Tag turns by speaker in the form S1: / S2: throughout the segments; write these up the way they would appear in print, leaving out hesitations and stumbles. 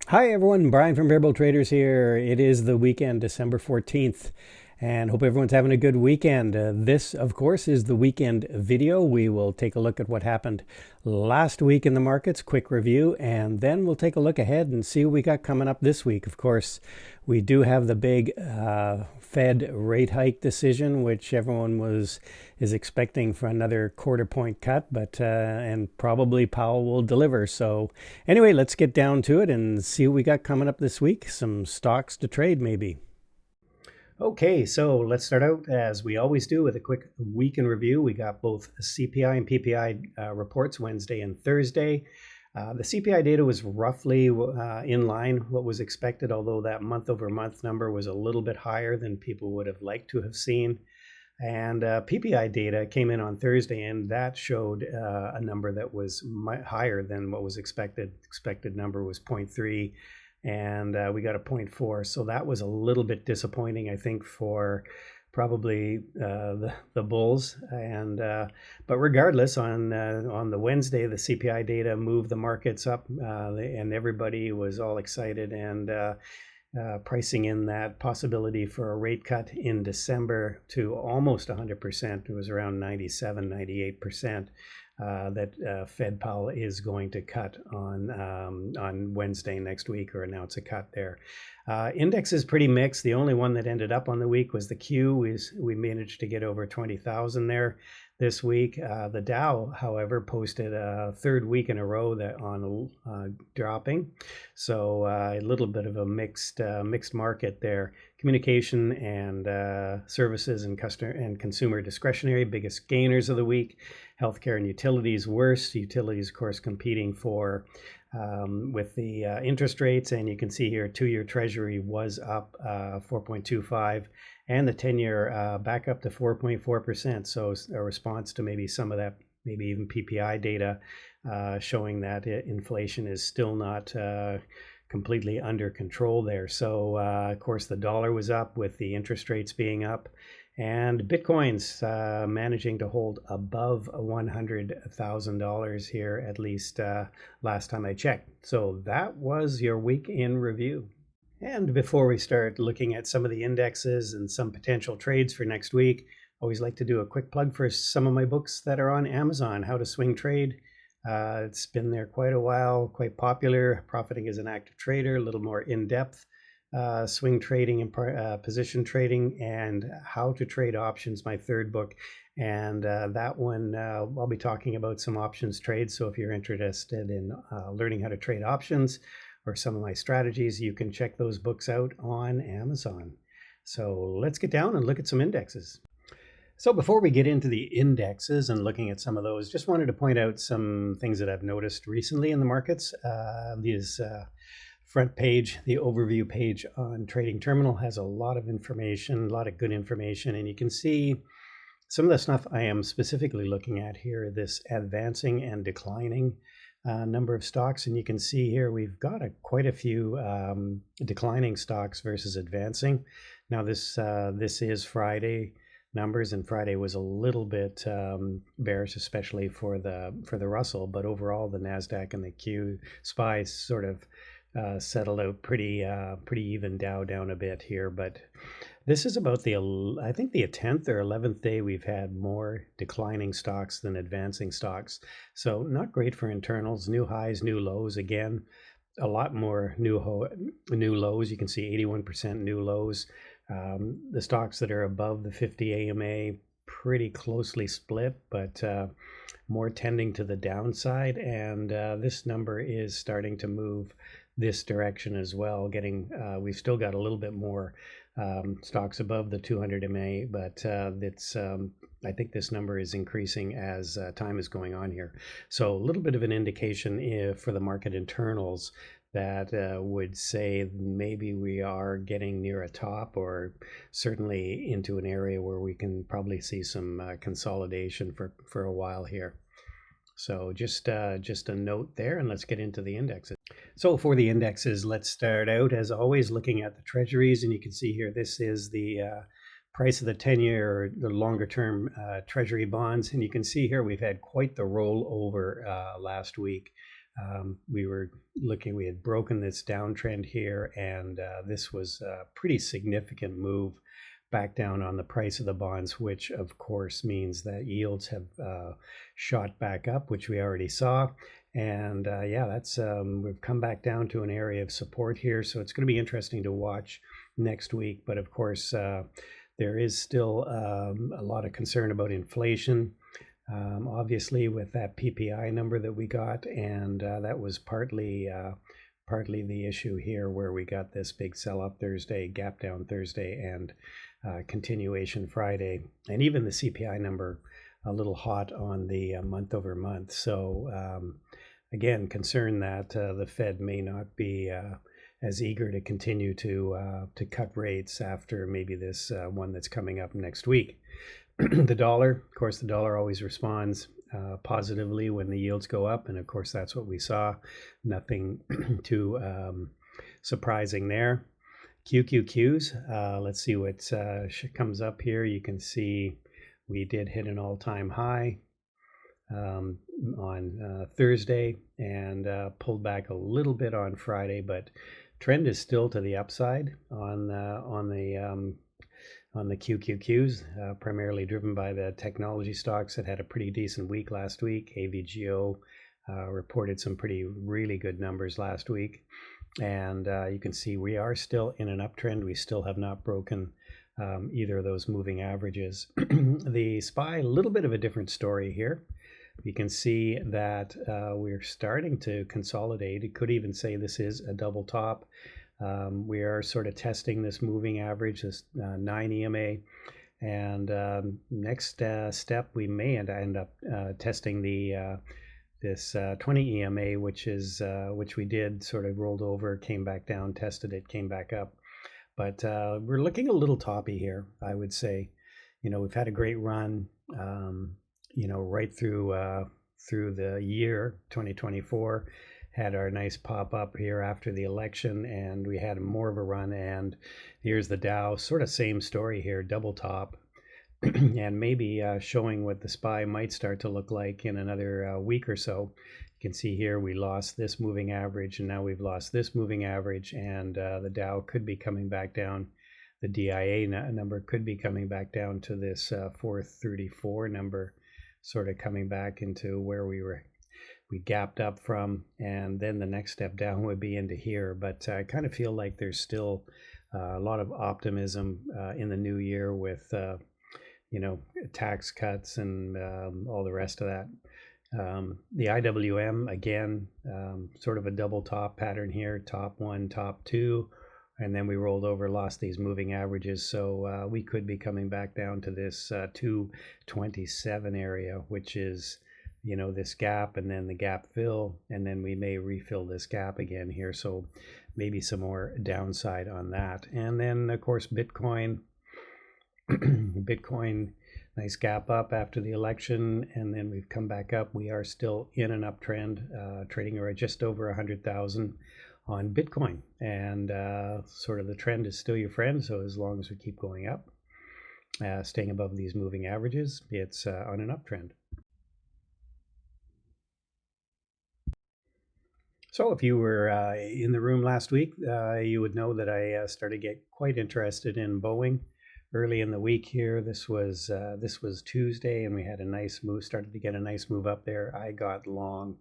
S1: Hi everyone, Brian from Variable Traders here. It is the weekend, December 14th, and hope everyone's having a good weekend. This, of course, is the weekend video. We will take a look at what happened last week in the markets, quick review, and then we'll take a look ahead and see what we got coming up this week. Of course, we do have the big Fed rate hike decision, which everyone is expecting for another quarter point cut, but and probably Powell will deliver. So anyway, let's get down to it and see what we got coming up this week. Some stocks to trade, maybe. Okay, so let's start out as we always do with a quick week in review. We got both CPI and PPI reports Wednesday and Thursday. The CPI data was roughly in line what was expected, although that month-over-month number was a little bit higher than people would have liked to have seen. And PPI data came in on Thursday, and that showed a number that was higher than what was expected. Expected number was 0.3, and we got a 0.4. So that was a little bit disappointing, I think, for probably the bulls. And but regardless, on the Wednesday, the CPI data moved the markets up, and everybody was all excited and pricing in that possibility for a rate cut in December to almost 100%. It was around 97, 98%. That Fed Powell is going to cut on Wednesday next week, or announce a cut there. Index is pretty mixed. The only one that ended up on the week was the Q. We managed to get over 20,000 there this week. The Dow, however, posted a third week in a row that on dropping. So a little bit of a mixed market there. Communication and services and customer and consumer discretionary, biggest gainers of the week. Healthcare and utilities worst. Utilities, of course, competing for with the interest rates, and you can see here 2-year Treasury was up 4.25, and the 10-year back up to 4.4%. So a response to maybe some of that, maybe even PPI data showing that inflation is still not completely under control there. So of course the dollar was up with the interest rates being up, and Bitcoin's managing to hold above $100,000 here, at least last time I checked. So that was your week in review. And before we start looking at some of the indexes and some potential trades for next week, I always like to do a quick plug for some of my books that are on Amazon. How to Swing Trade. It's been there quite a while, quite popular. Profiting as an Active Trader, a little more in-depth. Swing trading and position trading, and How to Trade Options, my third book. And that one, I'll be talking about some options trades. So if you're interested in learning how to trade options or some of my strategies, you can check those books out on Amazon. So let's get down and look at some indexes. So before we get into the indexes and looking at some of those, just wanted to point out some things that I've noticed recently in the markets. These front page, the overview page on Trading Terminal, has a lot of information, a lot of good information, and you can see some of the stuff I am specifically looking at here, this advancing and declining number of stocks. And you can see here we've got quite a few declining stocks versus advancing. Now this is Friday numbers, and Friday was a little bit bearish, especially for the Russell, but overall the NASDAQ and the Q SPY sort of settled out pretty even. Dow down a bit here, but this is about I think the 10th or 11th day we've had more declining stocks than advancing stocks. So not great for internals. New highs, new lows. Again, a lot more new lows. You can see 81% new lows. The stocks that are above the 50 AMA pretty closely split, but more tending to the downside. And this number is starting to move this direction as well. We've still got a little bit more stocks above the 200 MA, but I think this number is increasing as time is going on here. So a little bit of an indication for the market internals that would say maybe we are getting near a top, or certainly into an area where we can probably see some consolidation for a while here. So just a note there, and let's get into the indexes. So for the indexes, let's start out as always looking at the treasuries, and you can see here this is the price of the 10-year or the longer term treasury bonds, and you can see here we've had quite the rollover last week. We had broken this downtrend here, and this was a pretty significant move back down on the price of the bonds, which of course means that yields have shot back up, which we already saw. And that's we've come back down to an area of support here, so it's going to be interesting to watch next week. But of course, there is still a lot of concern about inflation. Obviously, with that PPI number that we got, and that was partly the issue here, where we got this big sell-off Thursday, gap down Thursday, and continuation Friday, and even the CPI number a little hot on the month over month. So again, concerned that the Fed may not be as eager to continue to cut rates after maybe this one that's coming up next week. The dollar, of course, the dollar always responds positively when the yields go up, and of course that's what we saw. Nothing too surprising there. QQQs, let's see what comes up here. You can see we did hit an all-time high on Thursday, and pulled back a little bit on Friday, but trend is still to the upside on the QQQs, primarily driven by the technology stocks that had a pretty decent week last week. AVGO reported some really good numbers last week, and you can see we are still in an uptrend. We still have not broken either of those moving averages. The SPY, a little bit of a different story here. You can see that we're starting to consolidate. You could even say this is a double top. We are sort of testing this moving average, this 9 EMA, and next step we may end up testing this 20 EMA, which we did sort of rolled over, came back down, tested it, came back up. But we're looking a little toppy here, I would say. We've had a great run, right through the year 2024. Had our nice pop up here after the election, and we had more of a run. And here's the Dow, sort of same story here, double top, and maybe showing what the SPY might start to look like in another week or so. You can see here we lost this moving average, and now we've lost this moving average, and the Dow could be coming back down. The DIA number could be coming back down to this 434 number, sort of coming back into where we gapped up from, and then the next step down would be into here. But I kind of feel like there's still a lot of optimism in the new year with tax cuts and all the rest of that. The IWM, again, sort of a double top pattern here, top one, top two, and then we rolled over, lost these moving averages. So we could be coming back down to this 227 area, which is this gap, and then the gap fill, and then we may refill this gap again here. So maybe some more downside on that. And then of course Bitcoin, nice gap up after the election, and then we've come back up. We are still in an uptrend, trading around just over 100,000 on Bitcoin, and sort of the trend is still your friend. So as long as we keep going up, staying above these moving averages, it's on an uptrend. So if you were in the room last week, you would know that I started to get quite interested in Boeing early in the week here. This was Tuesday, and we had a nice move, started to get a nice move up there. I got long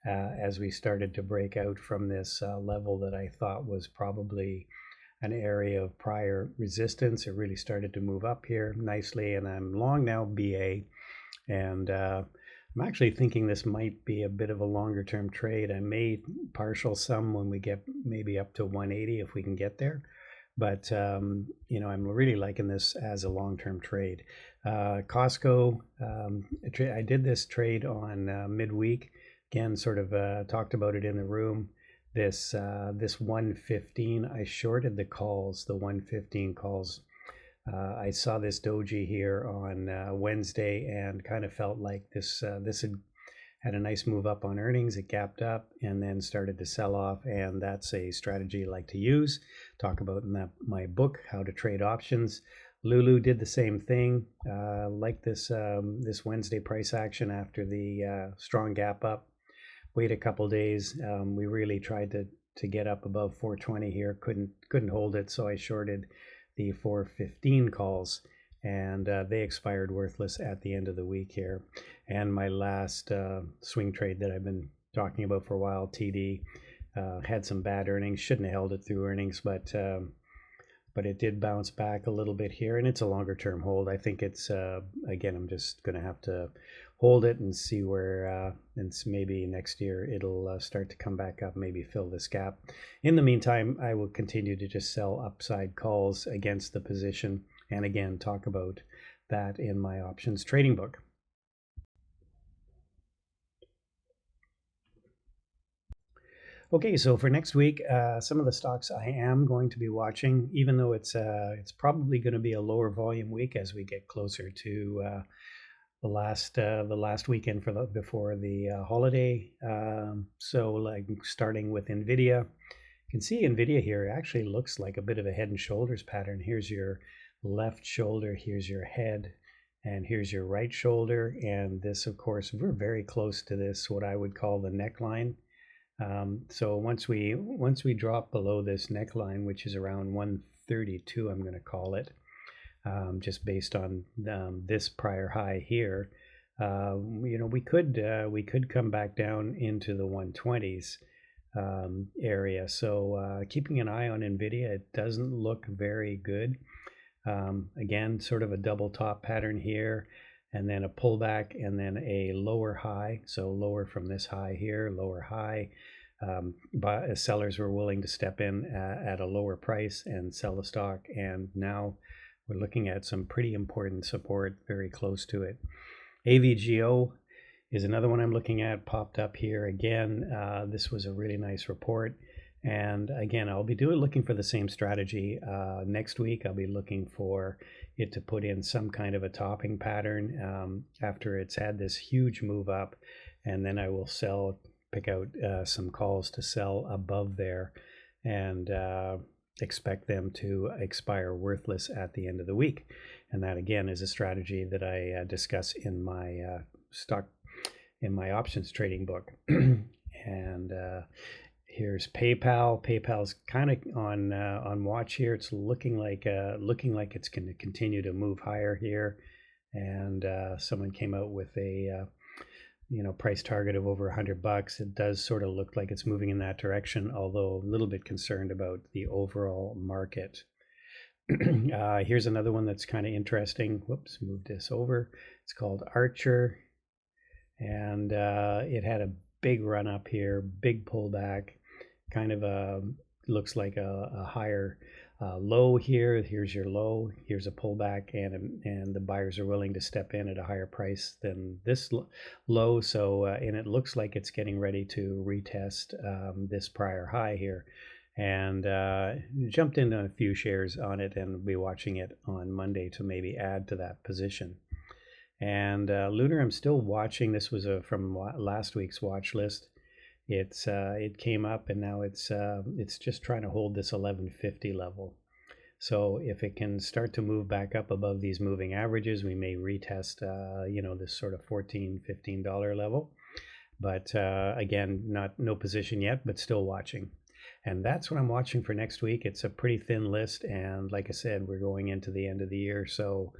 S1: as we started to break out from this level that I thought was probably an area of prior resistance. It really started to move up here nicely, and I'm long now BA, and I'm actually thinking this might be a bit of a longer term trade. I may partial some when we get maybe up to 180 if we can get there. But, I'm really liking this as a long-term trade. Costco, I did this trade on midweek. Again, sort of talked about it in the room. This 115, I shorted the calls, the 115 calls. I saw this doji here on Wednesday and kind of felt like this had a nice move up on earnings. It gapped up and then started to sell off, and that's a strategy I like to use. Talk about in my book, How to Trade Options. Lulu did the same thing. Like this Wednesday price action after the strong gap up. wait a couple days. We really tried to get up above 420 here, couldn't hold it, so I shorted the 415 calls, and they expired worthless at the end of the week here. And my last swing trade that I've been talking about for a while, TD, had some bad earnings. Shouldn't have held it through earnings, but it did bounce back a little bit here, and it's a longer term hold. I think it's again, I'm just going to have to hold it and see where, and maybe next year it'll start to come back up, maybe fill this gap. In the meantime, I will continue to just sell upside calls against the position, and again, talk about that in my options trading book. Okay, so for next week, some of the stocks I am going to be watching, even though it's probably going to be a lower volume week as we get closer to the last weekend before the holiday. So like starting with Nvidia, you can see Nvidia here actually looks like a bit of a head and shoulders pattern. Here's your left shoulder, here's your head, and here's your right shoulder. And this, of course, we're very close to this, what I would call the neckline. So once we drop below this neckline, which is around 132, I'm going to call it, just based on this prior high here, we could come back down into the 120s area. So keeping an eye on Nvidia, it doesn't look very good. Again, sort of a double top pattern here, and then a pullback, and then a lower high. So lower from this high here, lower high. But sellers were willing to step in at a lower price and sell the stock. And now we're looking at some pretty important support very close to it. AVGO is another one I'm looking at, popped up here again. This was a really nice report. And again, I'll be looking for the same strategy. Next week, I'll be looking for it to put in some kind of a topping pattern after it's had this huge move up. And then I will pick out some calls to sell above there, and expect them to expire worthless at the end of the week. And that again is a strategy that I discuss in my options trading book. And here's PayPal. PayPal's kind of on watch here. It's looking like it's going to continue to move higher here. And someone came out with a price target of over $100. It does sort of look like it's moving in that direction, although a little bit concerned about the overall market. Here's another one that's kind of interesting. Whoops, move this over. It's called Archer, and it had a big run up here, big pullback, kind of looks like a higher low here. Here's your low, here's a pullback, and the buyers are willing to step in at a higher price than this low. So and it looks like it's getting ready to retest this prior high here, and jumped into a few shares on it, and be watching it on Monday to maybe add to that position. And Lunar, I'm still watching. This was from last week's watch list. It came up, and now it's just trying to hold this 1150 level. So if it can start to move back up above these moving averages, we may retest this sort of $14-15 level. But again, no position yet, but still watching. And that's what I'm watching for next week. It's a pretty thin list, and like I said, we're going into the end of the year, so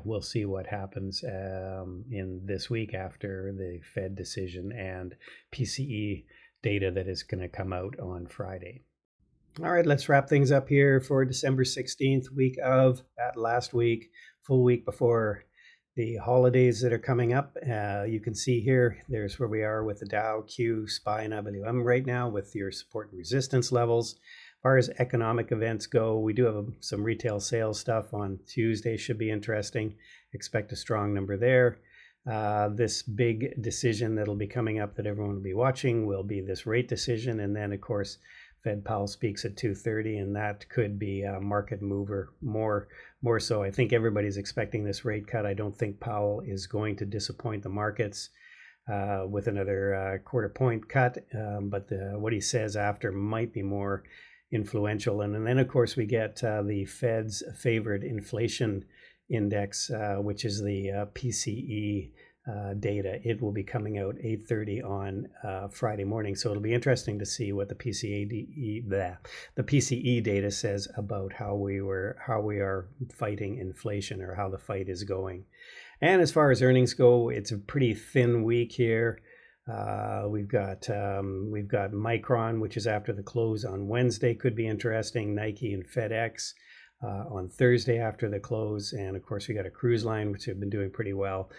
S1: we'll see what happens in this week after the Fed decision and PCE data that is going to come out on Friday. All right, let's wrap things up here for December 16th, week of that last week, full week before the holidays that are coming up. You can see here, there's where we are with the Dow, Q, SPY, and IWM right now with your support and resistance levels. As far as economic events go, we do have some retail sales stuff on Tuesday, should be interesting. Expect a strong number there. This big decision that'll be coming up that everyone will be watching will be this rate decision. And then, of course, Fed Powell speaks at 2:30, and that could be a market mover more so. I think everybody's expecting this rate cut. I don't think Powell is going to disappoint the markets with another quarter point cut, but what he says after might be more influential. And then, of course, we get the Fed's favored inflation index, which is the PCE data. It will be coming out 8:30 on Friday morning. So it'll be interesting to see what the PCE data says about how we are fighting inflation, or how the fight is going. And as far as earnings go, it's a pretty thin week here. We've got Micron, which is after the close on Wednesday, could be interesting. Nike and FedEx on Thursday after the close, and of course we got a cruise line, which have been doing pretty well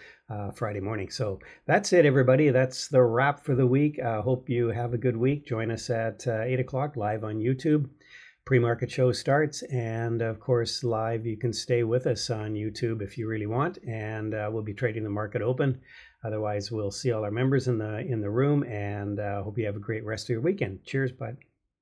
S1: Friday morning. So that's it, everybody. That's the wrap for the week. Hope you have a good week. Join us at 8 o'clock live on YouTube. Pre-market show starts, and of course live you can stay with us on YouTube if you really want, and we'll be trading the market open. Otherwise, we'll see all our members in the room, and hope you have a great rest of your weekend. Cheers, bud.